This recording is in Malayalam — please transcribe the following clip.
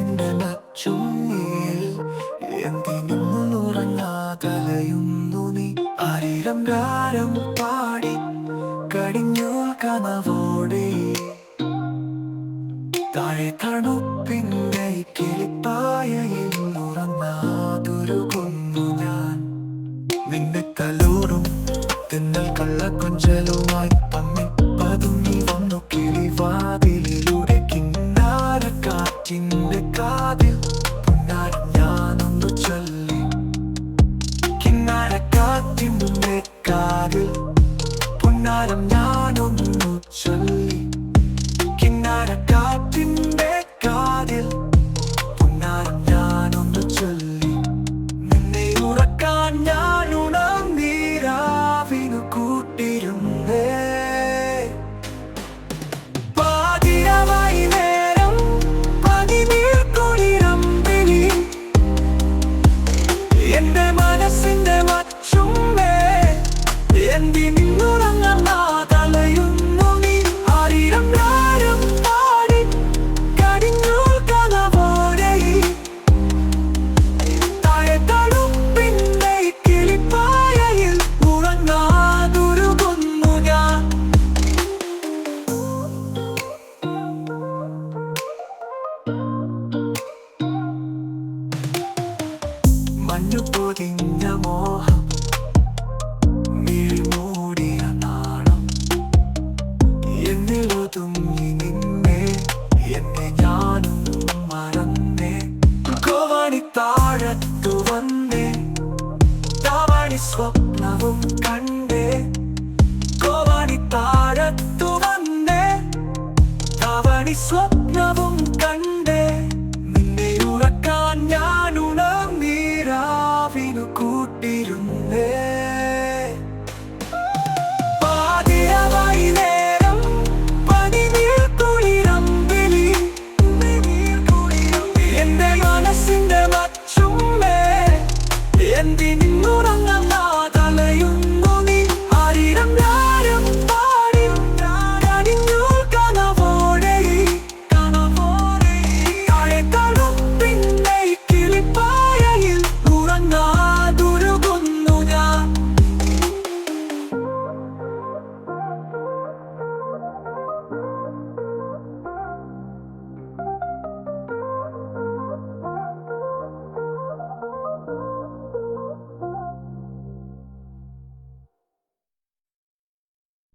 മനസ്സിന്റെ നച്ചുങ്ങിയിൽ എന്തിനുറങ്ങാതലയുന്നു നീ. ആയിരം ഗാനം പാടി കഴിഞ്ഞു കനവോടെ താഴെ തണുപ്പിന്റെ കിളിപ്പായയിൽ ഉറങ്ങാതൊരുകുന്നു ഞാൻ. നിന്നെ തലോറും തിന്നൽ കള്ളക്കൊഞ്ചലുമായി പമ്മി പതുങ്ങി വന്നു കിളിവാതിലിലൂടെ. കിന്നാരക്കാറ്റിന്റെ കാതിൽ പുന്നാരം ഞാനൊന്നു ചൊല്ലി. കിന്നാരക്കാറ്റിന്റെ കാതിൽ പുന്നാരം ഞാനൊന്നു ചൊല്ലി. കിന്നാരക്കാറ്റിന്റെ കാതിൽ പുന്നാരം ഞാനൊന്നു ചൊല്ലി. നിന്നെ ഉറക്കാൻ ഞാൻ ഉണർന്നീരാവിനു കൂട്ടിരുന്നേ. പാതിരമായി നേരം പതിനീർക്കുളിരമ്പിളി എന്റെ മനസ്സിന്റെ മച്ചുമ്മേ എന്തിനുറങ്ങാതലയുന്നു നീ. ആയിരം നേരം പാടി കഴിഞ്ഞു കനവോടെ താഴെ തണുപ്പിന്റെ കിളിപ്പായയിൽ ഉറങ്ങാതൊരുകുന്നു ഞാൻ. മഞ്ഞു പൊതിഞ്ഞ മോഹം മിഴിമൂടിയ നാണം എന്നിലൊതുങ്ങി നിന്നെ. എന്നെ ഞാനും മറന്നേ. ഗോവാണി താഴത്തു വന്നേ. താവാണി സ്വപ്നവും